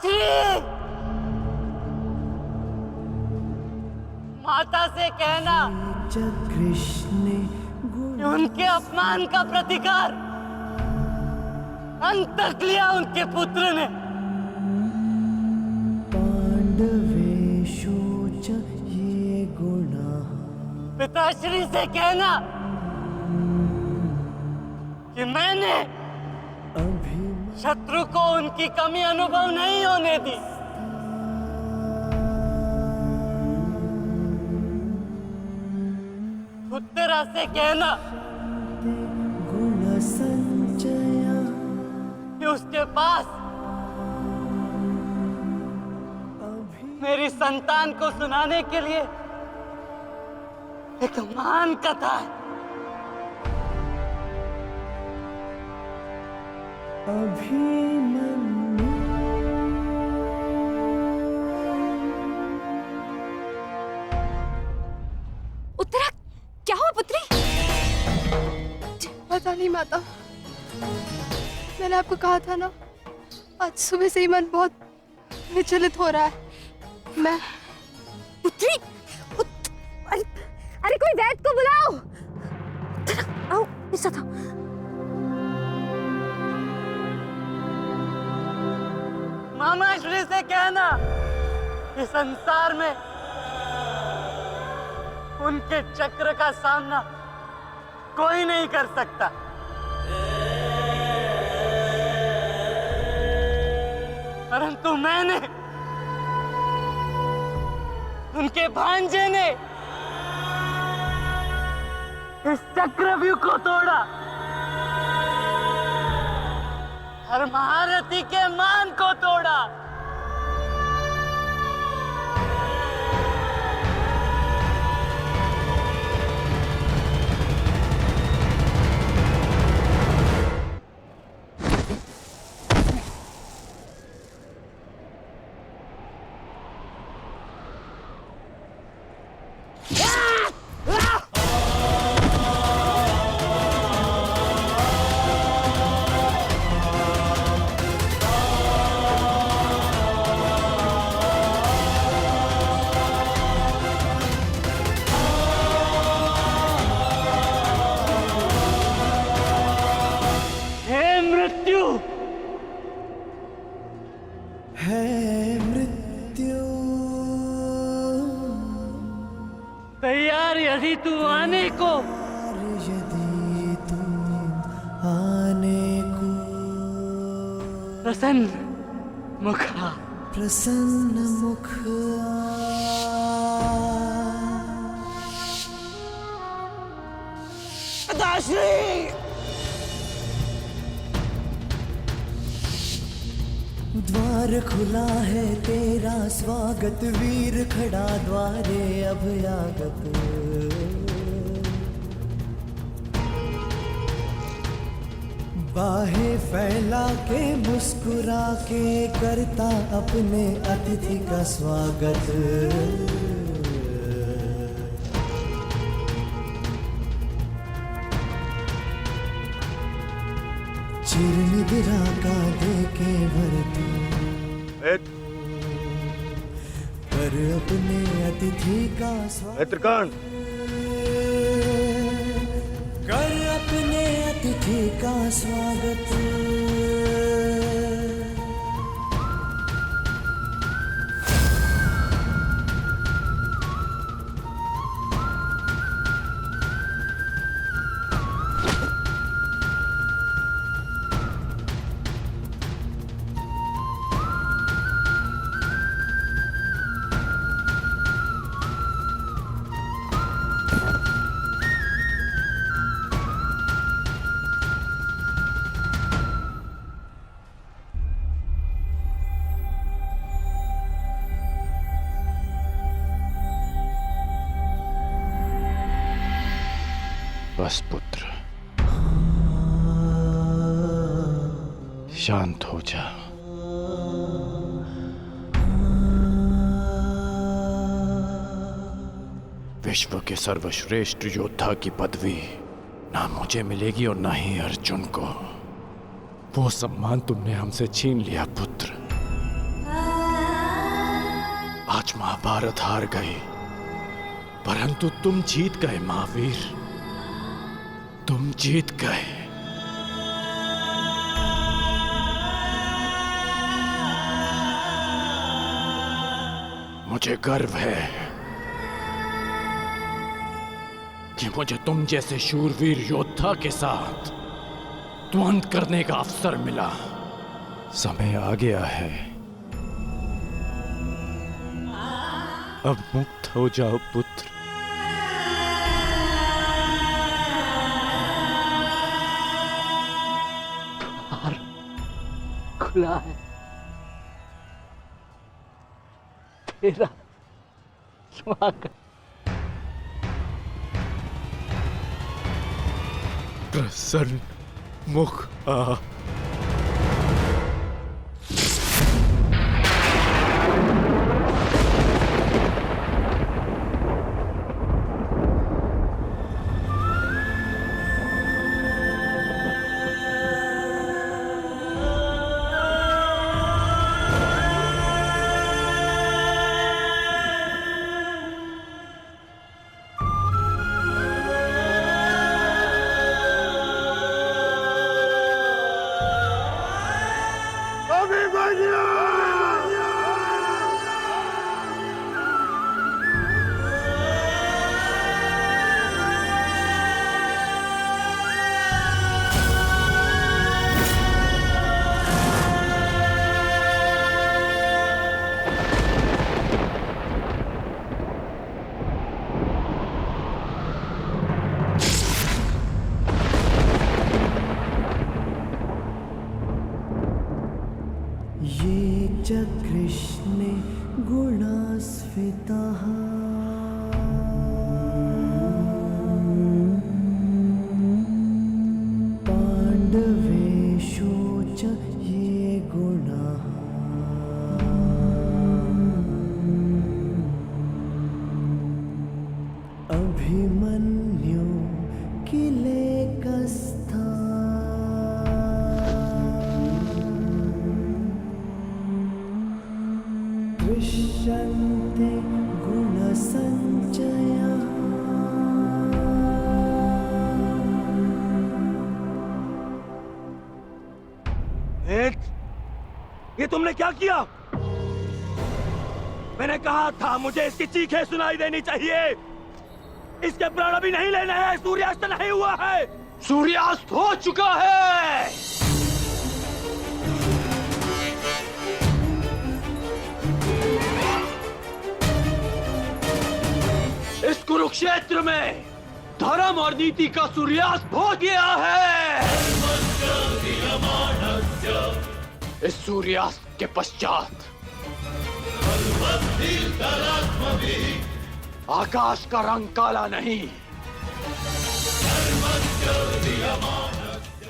पिताश्री, माता से कहना कि उनके अपमान का प्रतिकार अंत तक लिया उनके पुत्र ने। पिताश्री से कहना कि मैंने शत्रु को उनकी कमी अनुभव नहीं होने दी। उत्तरा से कहना कि उसके पास मेरी संतान को सुनाने के लिए एक महान कथा है। उत्तरा, क्या हुआ पुत्री? पता नहीं माता, मैंने आपको कहा था ना, आज सुबह से ही मन बहुत विचलित हो रहा है। मैं पुत्री, अरे कोई वैद्य को बुलाओ। आओ, ऐसा था। मामा श्री से कहना कि संसार में उनके चक्र का सामना कोई नहीं कर सकता। परंतु मैंने, उनके भांजे ने इस चक्रव्यूह को तोड़ा और महारथी के मान को तोड़ा। तैयार यदि तू आने को, प्रसन्न मुख पिताश्री, द्वार खुला है तेरा स्वागत, वीर खड़ा द्वारे अभयागत। बाहें फैला के मुस्कुरा के करता अपने अतिथि का स्वागत। चिरनिद्रा का देके भरती पर अपने अतिथि का स्वागत कर, अपने अतिथि का स्वागत। बस पुत्र, शांत हो जा। विश्व के सर्वश्रेष्ठ योद्धा की पदवी ना मुझे मिलेगी और ना ही अर्जुन को। वो सम्मान तुमने हमसे छीन लिया पुत्र। आज महाभारत हार गए, परंतु तुम जीत गए महावीर, तुम जीत गए। मुझे गर्व है कि मुझे तुम जैसे शूरवीर योद्धा के साथ द्वंद्व करने का अवसर मिला। समय आ गया है, अब मुक्त हो जाओ पुत्र। द्वार खुला है, तेरा स्वागत। प्रसन्न मुख आ। ये चकृष्णे गुणास्फितः पाण्डवेषु च ये गुणाः अभिमन्यु किलेकस्था दृश्यन्ते गुणसञ्चयः। ये तुमने क्या किया? मैंने कहा था मुझे इसकी चीखें सुनाई देनी चाहिए। इसके प्राण अभी नहीं लेने हैं, सूर्यास्त नहीं हुआ है। सूर्यास्त हो चुका है। इस कुरुक्षेत्र में धर्म और नीति का सूर्यास्त हो गया है। इस सूर्यास्त के पश्चात आकाश का रंग काला नहीं,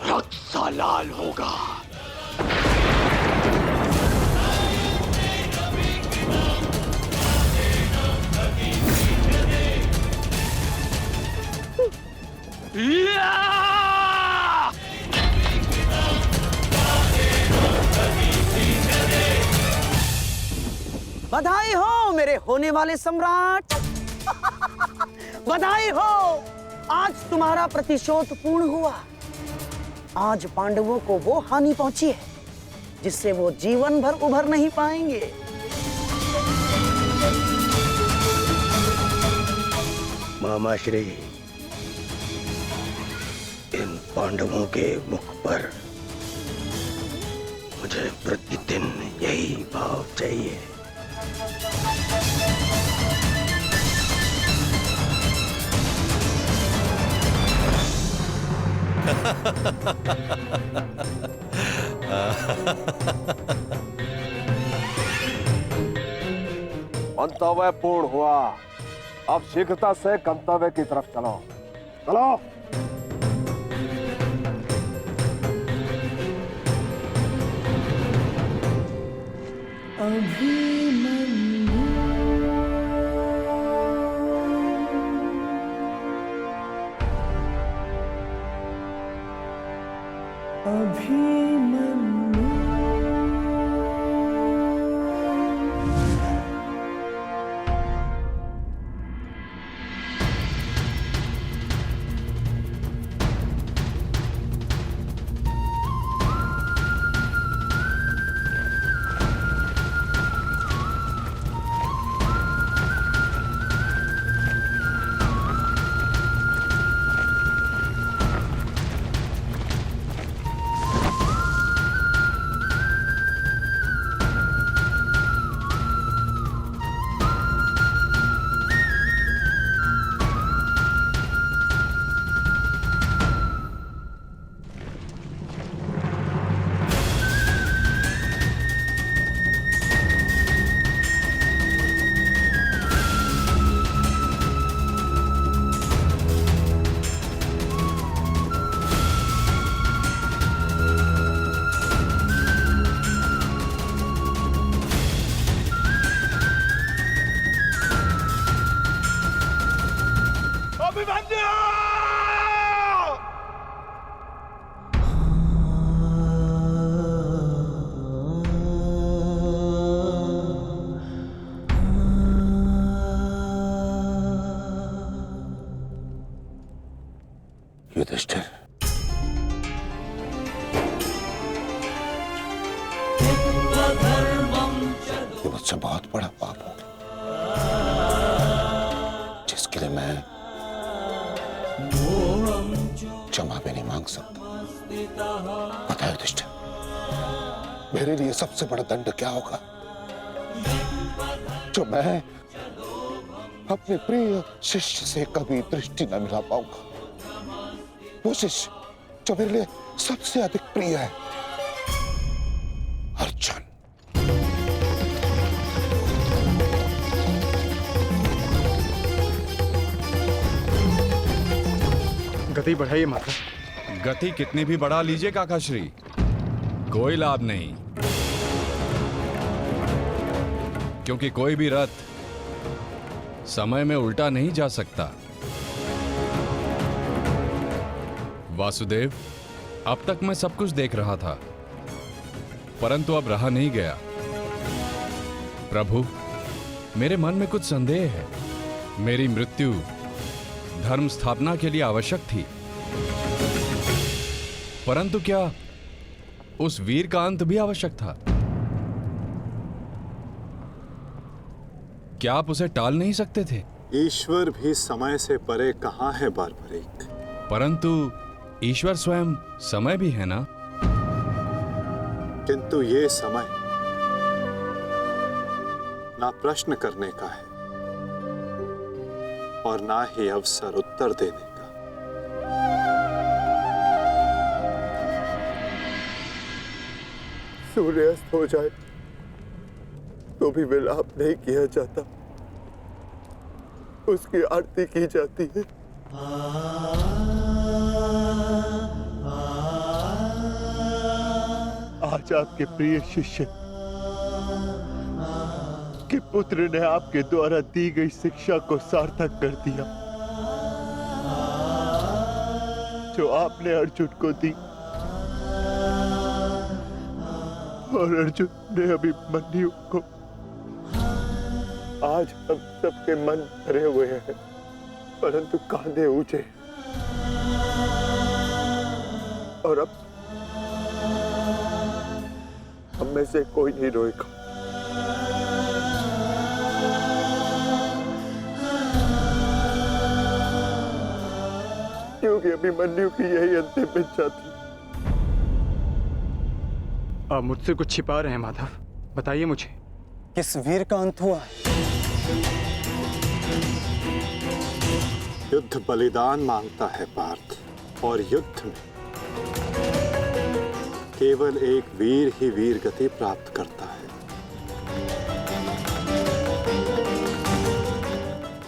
रक्त सा लाल होगा। बधाई हो मेरे होने वाले सम्राट। बधाई हो, आज तुम्हारा प्रतिशोध पूर्ण हुआ। आज पांडवों को वो हानि पहुंची है जिससे वो जीवन भर उभर नहीं पाएंगे। मामाश्री, इन पांडवों के मुख पर मुझे प्रतिदिन यही भाव चाहिए। मंतव्य पूर्ण हुआ, अब शीघ्रता से गंतव्य की तरफ चलो। चलो। अभिमन्यु अभिमन्यु युधिष्ठिर, ये मुझसे बहुत बड़ा पाप हो गया, जिसके लिए मैं क्षमा भी नहीं मांग सकता। पता है युधिष्ठिर, मेरे लिए सबसे बड़ा दंड क्या होगा? जो मैं अपने प्रिय शिष्य से कभी दृष्टि न मिला पाऊंगा, वो शिष्य जो मेरे लिए सबसे अधिक प्रिय है, अर्जुन। गति बढ़ाइए माता। गति कितनी भी बढ़ा लीजिए काकाश्री, कोई लाभ नहीं, क्योंकि कोई भी रथ समय में उल्टा नहीं जा सकता। वासुदेव, अब तक मैं सब कुछ देख रहा था, परंतु अब रहा नहीं गया। प्रभु, मेरे मन में कुछ संदेह है। मेरी मृत्यु धर्म स्थापना के लिए आवश्यक थी, परंतु क्या उस वीर का अंत भी आवश्यक था? क्या आप उसे टाल नहीं सकते थे? ईश्वर भी समय से परे कहां है बारबरीक। परंतु ईश्वर स्वयं समय भी है ना? किंतु ये समय ना प्रश्न करने का है और ना ही अवसर उत्तर देने का। सूर्यास्त हो जाए तो भी विलाप नहीं किया जाता, उसकी आरती की जाती है। आज आपके प्रिय शिष्य के पुत्र ने आपके द्वारा दी गई शिक्षा को सार्थक कर दिया, जो आपने अर्जुन को दी, और अर्जुन ने अभिमन्यु को। आज हम सबके मन भरे हुए हैं, परंतु कांधे ऊंचे, और अब हम में से कोई नहीं रोएगा। क्योंकि अभिमन्यु की यही अंतिम इच्छा थी। आप मुझसे कुछ छिपा रहे हैं माधव, बताइए मुझे। किस वीर का अंत हुआ? युद्ध बलिदान मांगता है पार्थ, और युद्ध में केवल एक वीर ही वीर गति प्राप्त करता है।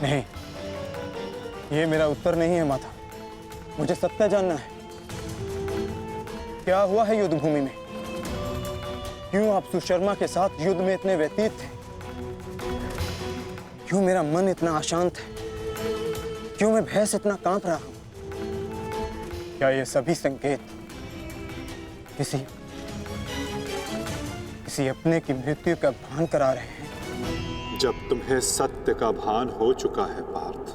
नहीं, ये मेरा उत्तर नहीं है माता। मुझे सत्य जानना है। क्या हुआ है युद्ध भूमि में? क्यों आप सुशर्मा के साथ युद्ध में इतने व्यतीत थे? क्यों मेरा मन इतना अशांत है? क्यों मैं भय से इतना कांप रहा हूं? क्या ये सभी संकेत किसी अपने की मृत्यु का भान करा रहे हैं? जब तुम्हें सत्य का भान हो चुका है पार्थ,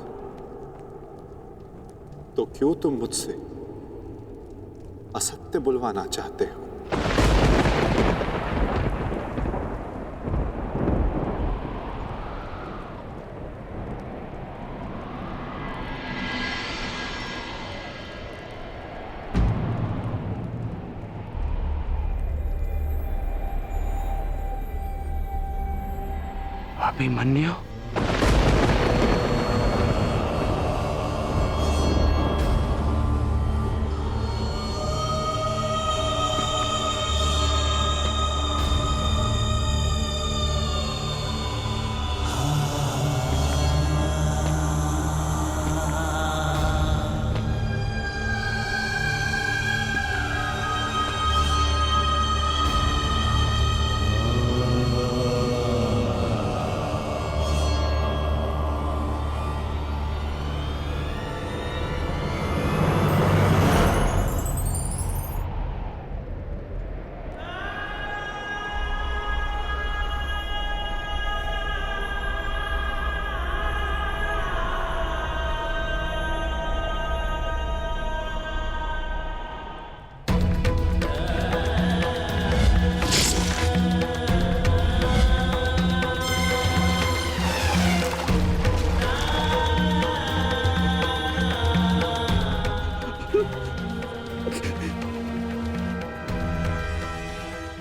तो क्यों तुम मुझसे असत्य बुलवाना चाहते हो? अभिमन्यु?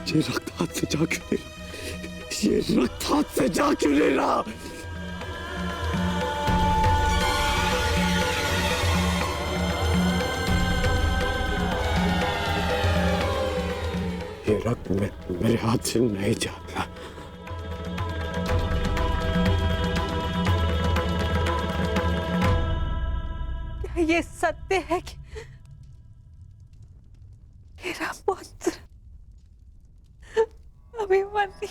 ये रक्त हाथ से जा क्यों नहीं रहा? ये रक्त हाथ से जा क्यों नहीं रहा? ये रक्त मेरे हाथ से नहीं जा रहा। क्या ये सत्य है कि मेरा पुत्र अभिमन्यु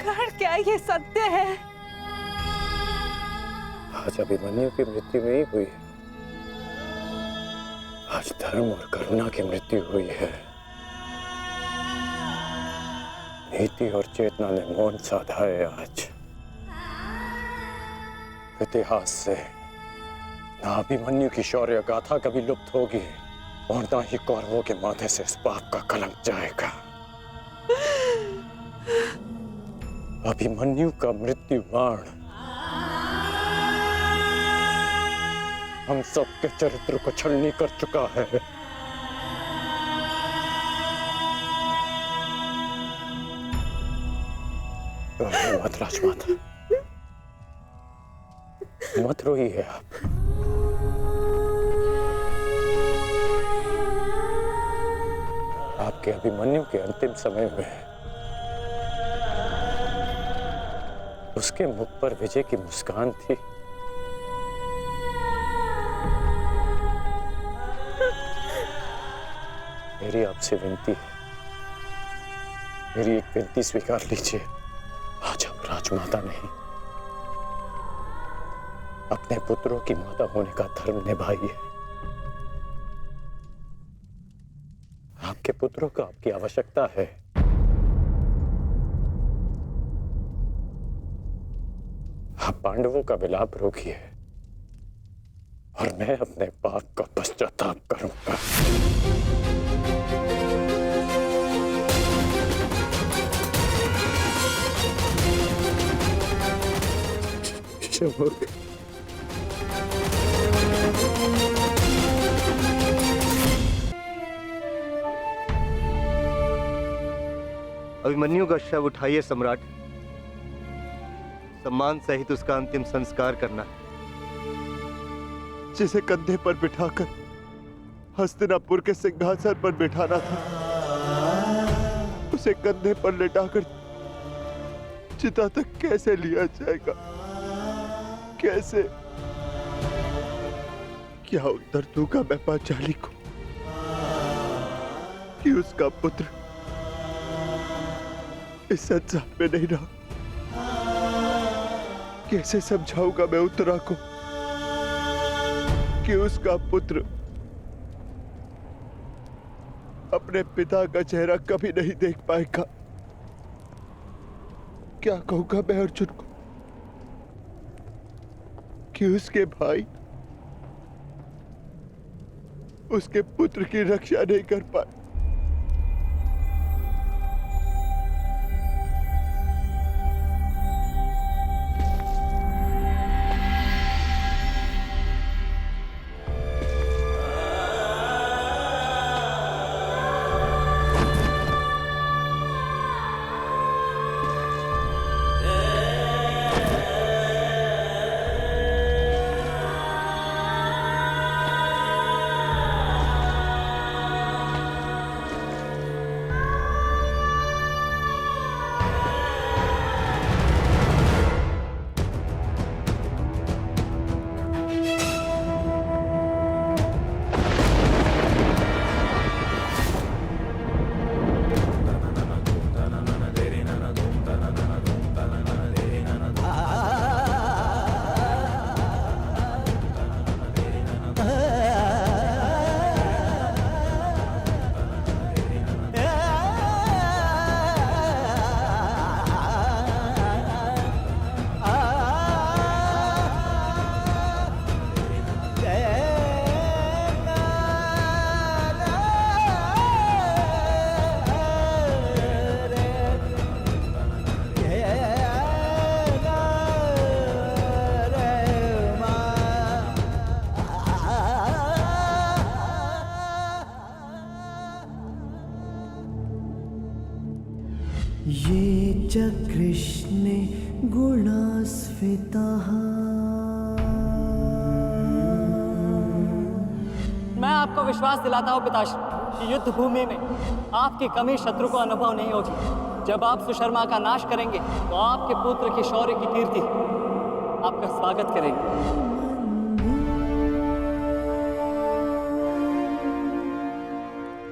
कर्ण, क्या ये सत्य है? आज अभिमन्यु की मृत्यु नहीं हुई है, आज धर्म और करुणा की मृत्यु हुई है। नीति और चेतना ने मौन साधा है। आज इतिहास से ना अभिमन्यु की शौर्य गाथा कभी लुप्त होगी और ना ही कौरवों के माथे से इस पाप का कलंक जाएगा। अभिमन्यु का मृत्यु बाण हम सबके चरित्र को छलनी कर चुका है। मत राजमाता, मत रोइए आप। आपके अभिमन्यु के अंतिम समय में उसके मुख पर विजय की मुस्कान थी। मेरी आपसे विनती है, मेरी एक विनती स्वीकार लीजिए। आज आप राजमाता नहीं, अपने पुत्रों की माता होने का धर्म निभाइए। आपके पुत्रों को आपकी आवश्यकता है। आप पांडवों का विलाप रोकिए और मैं अपने पाप का पश्चाताप करूंगा। अभिमन्यु का शव उठाइए सम्राट, सम्मान सहित उसका अंतिम संस्कार करना है। जिसे कंधे पर बिठाकर हस्तिनापुर के सिंहासन पर बिठाना था, उसे कंधे पर लेटाकर चिता तक कैसे लिया जाएगा? कैसे? क्या उत्तर दूंगा मैं पांचाली को कि उसका पुत्र इस संसार में नहीं रहा? कैसे समझाऊंगा मैं उत्तरा को कि उसका पुत्र अपने पिता का चेहरा कभी नहीं देख पाएगा? क्या कहूंगा मैं अर्जुन को कि उसके भाई उसके पुत्र की रक्षा नहीं कर पाए? ये च कृष्णे गुणास्फिताः। मैं आपको विश्वास दिलाता हूँ पिताश्री कि युद्ध भूमि में आपकी कमी शत्रु को अनुभव नहीं होगी। जब आप सुशर्मा का नाश करेंगे तो आपके पुत्र के शौर्य की कीर्ति आपका स्वागत करेंगे।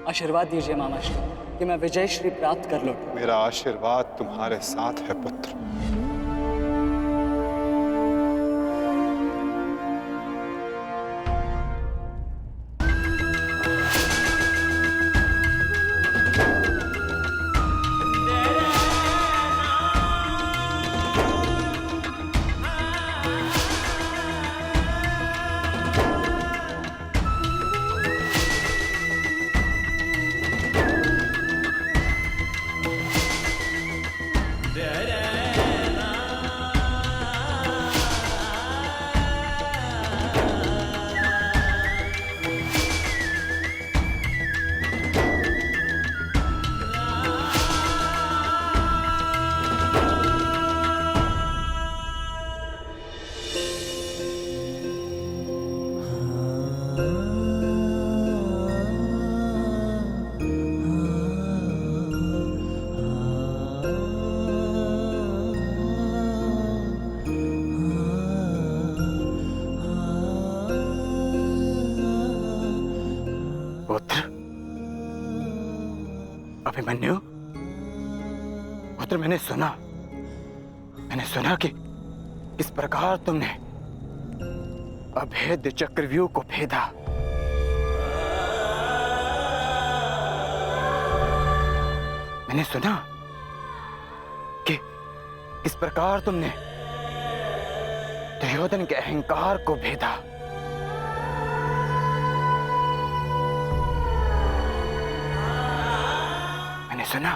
आशीर्वाद दीजिए मामाश्री कि मैं विजय श्री प्राप्त कर लूं। मेरा आशीर्वाद तुम्हारे साथ है पुत्र। अभिमन्यु, पुत्र मैंने सुना कि किस प्रकार तुमने अभेद्य चक्रव्यूह को भेदा। मैंने सुना कि किस प्रकार तुमने दुर्योधन के अहंकार को भेदा। मैंने सुना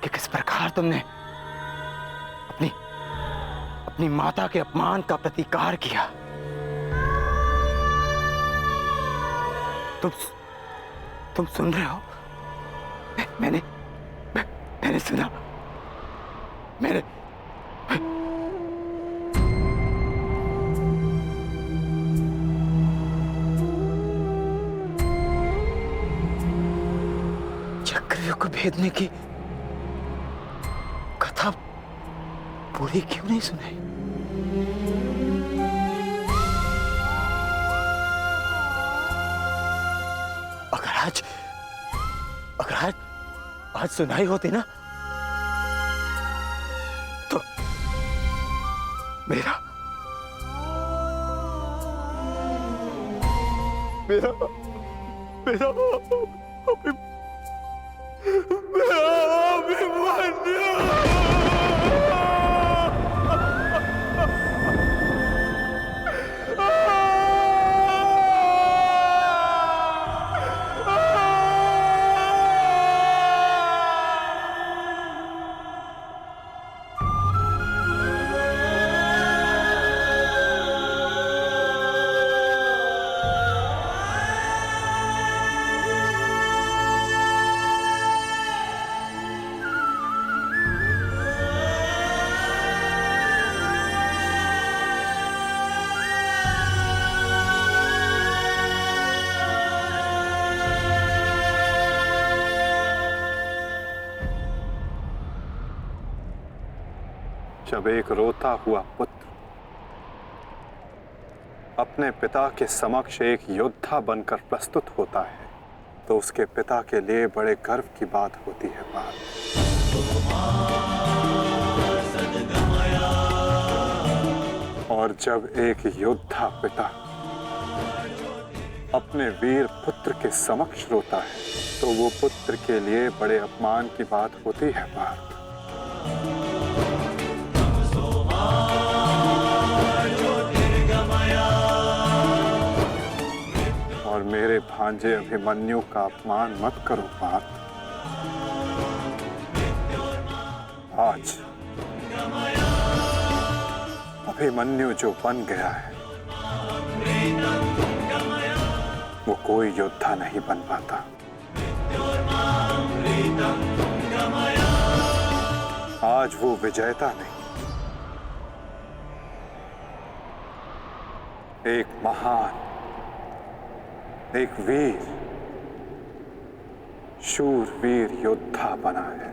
कि किस प्रकार तुमने अपनी माता के अपमान का प्रतिकार किया। तुम सुन रहे हो? मैंने सुना। मेरे चक्रव्यूह को भेदने की कथा पूरी क्यों नहीं सुनाई? अगर आज सुनाई होती ना तो मेरा जब एक रोता हुआ पुत्र अपने पिता के समक्ष एक योद्धा बनकर प्रस्तुत होता है तो उसके पिता के लिए बड़े गर्व की बात होती है। और जब एक योद्धा पिता अपने वीर पुत्र के समक्ष रोता है तो वो पुत्र के लिए बड़े अपमान की बात होती है। और मेरे भांजे अभिमन्यु का अपमान मत करो पार्थ। आज अभिमन्यु जो बन गया है वो कोई योद्धा नहीं बन पाता। आज वो विजेता नहीं, एक महान, एक वीर, शूरवीर योद्धा बना है।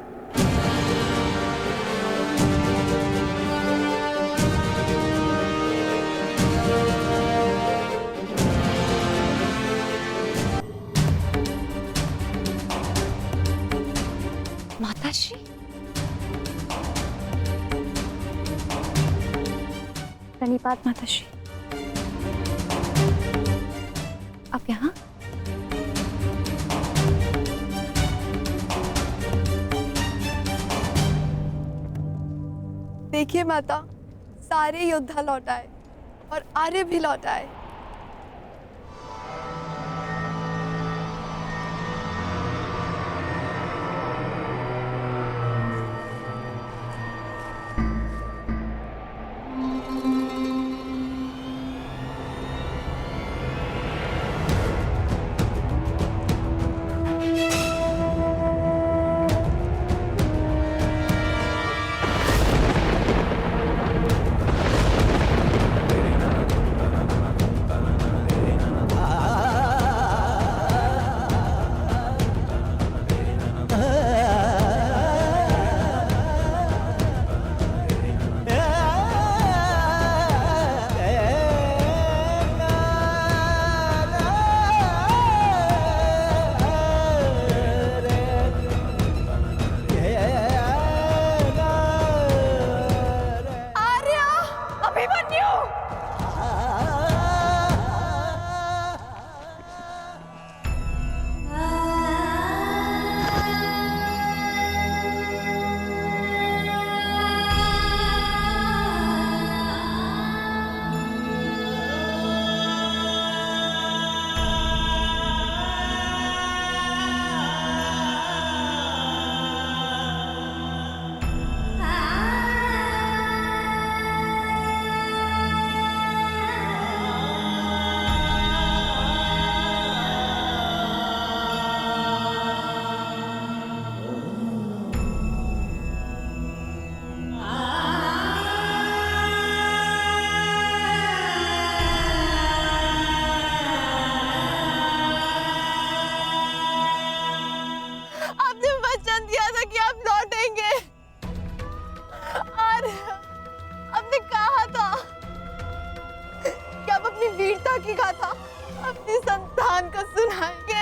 माताश्री, प्रणिपात माताश्री। आप यहाँ? देखिए माता, सारे योद्धा लौट आए और आर्य भी लौट आए। की गाथा अपनी संतान को सुनाएंगे।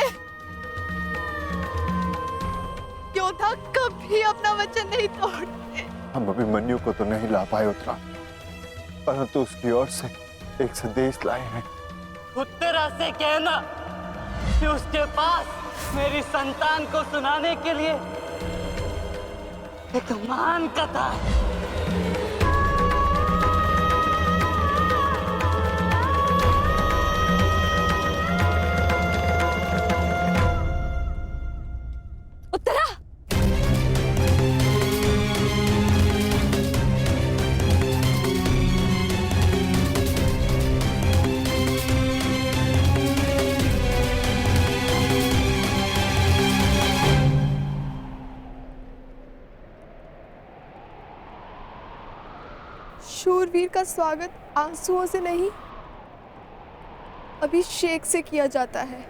योद्धा कभी अपना वचन नहीं तोड़ते। हम अभिमन्यु को तो नहीं ला पाए उत्तरा, परंतु उसकी ओर से एक संदेश लाए हैं। उत्तरा से कहना कि उसके पास मेरी संतान को सुनाने के लिए एक महान कथा है। शूरवीर का स्वागत आंसुओं से नहीं, अभिषेक से किया जाता है।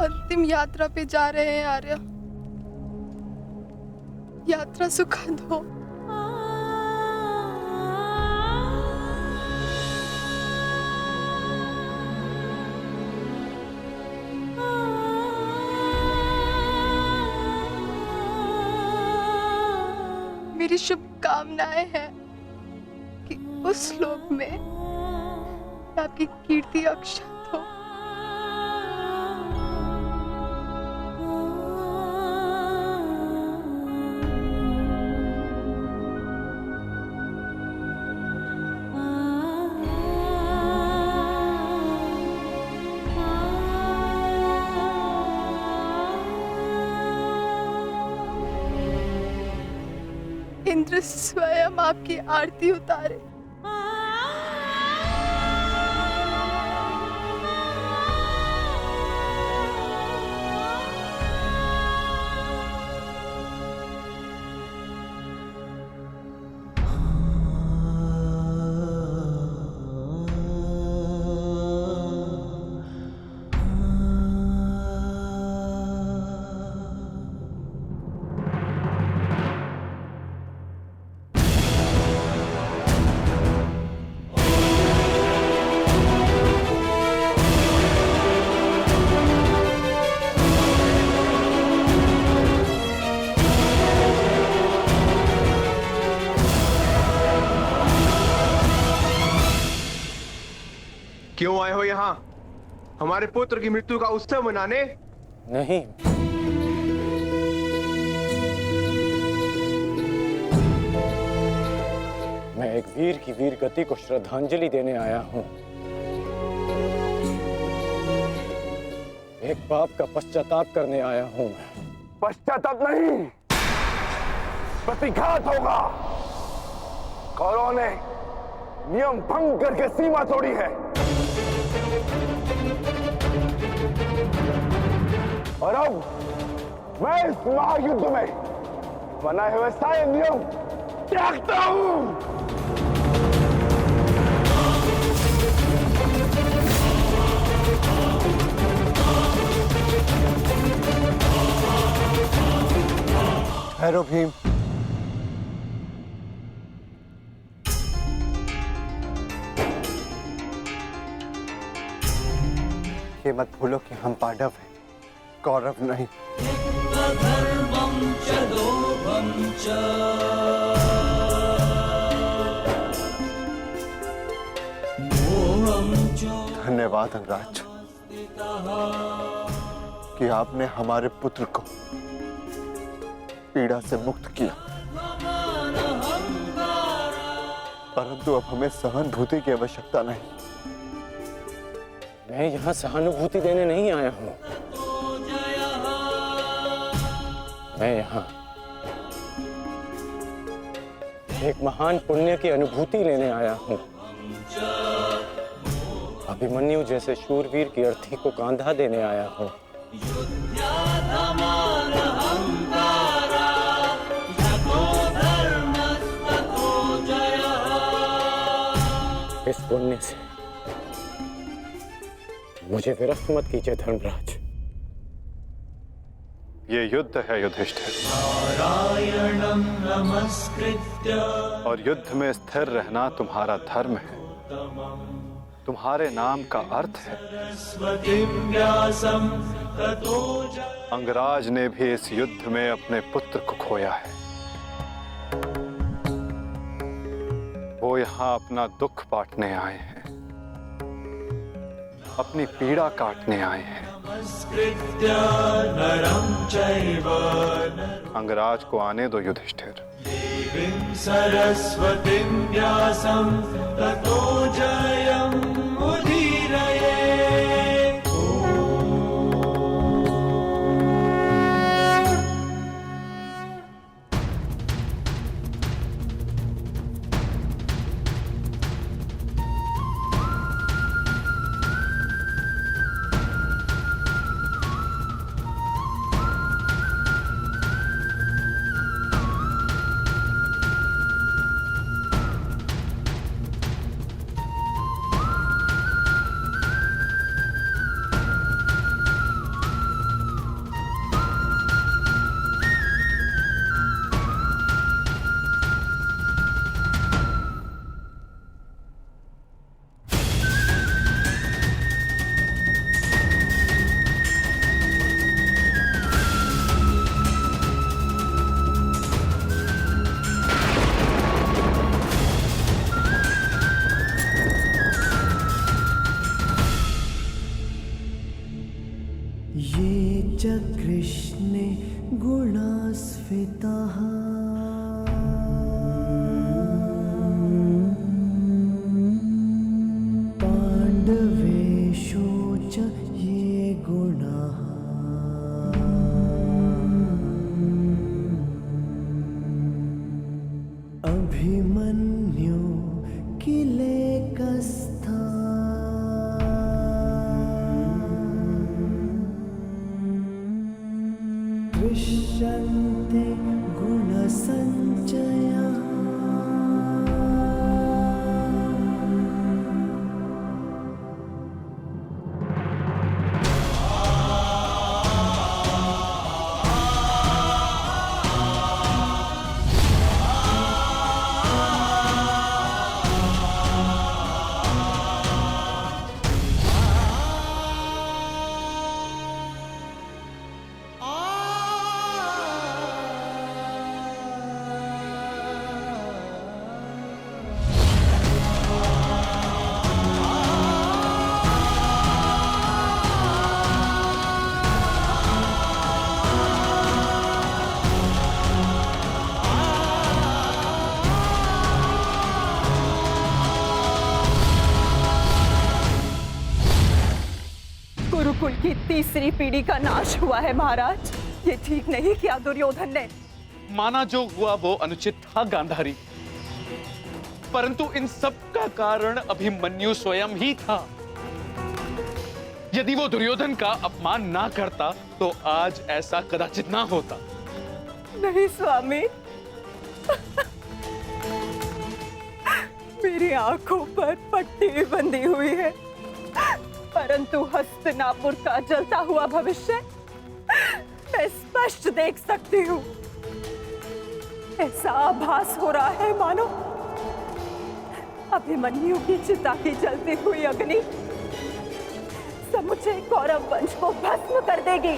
अंतिम यात्रा पे जा रहे हैं आर्य। यात्रा सुखद हो। मेरी शुभकामनाएं हैं कि उस लोक में आपकी कीर्ति अक्षत हो। इंद्र स्वयं आपकी आरती उतारे। क्यों आए हो यहाँ? हमारे पुत्र की मृत्यु का उत्सव मनाने? नहीं, मैं एक वीर की वीर गति को श्रद्धांजलि देने आया हूँ। एक पाप का पश्चाताप करने आया हूँ मैं। पश्चाताप नहीं, प्रतिघात होगा। कौरवों ने नियम भंग करके सीमा तोड़ी है और अब मैं इस महायुद्ध में बनाए हुए सारे नियम त्यागता हूं। ठहरो भीम। ये मत भूलो कि हम पांडव हैं, कौरव नहीं। धन्यवाद अंगराज कि आपने हमारे पुत्र को पीड़ा से मुक्त किया, परंतु अब हमें सहानुभूति की आवश्यकता नहीं। मैं यहाँ सहानुभूति देने नहीं आया हूँ, मैं यहाँ एक महान पुण्य की अनुभूति लेने आया हूँ। अभिमन्यु जैसे शूरवीर की अर्थी को कांधा देने आया हूँ। इस पुण्य से मुझे विरक्त मत कीजिए धर्मराज। ये युद्ध है युधिष्ठिर, और युद्ध में स्थिर रहना तुम्हारा धर्म है, तुम्हारे नाम का अर्थ है। अंगराज ने भी इस युद्ध में अपने पुत्र को खोया है। वो यहाँ अपना दुख बांटने आए हैं, अपनी पीड़ा काटने आए हैं। अंगराज को आने दो युधिष्ठिर। सरस्वतीं व्यासं ततो जयम् उदीरये। की तीसरी पीढ़ी का नाश हुआ है महाराज। ये ठीक नहीं किया दुर्योधन ने। माना जो हुआ वो अनुचित था गांधारी, परंतु इन सब का कारण अभिमन्यु स्वयं ही था। यदि वो दुर्योधन का अपमान ना करता तो आज ऐसा कदाचित ना होता। नहीं स्वामी, मेरी आंखों पर पट्टी बंधी हुई है, परंतु हस्तिनापुर का जलता हुआ भविष्य मैं स्पष्ट देख सकती हूँ। ऐसा आभास हो रहा है मानो अभिमन्यु की चिता की जलती हुई अग्नि समुचे कौरव वंश को भस्म कर देगी।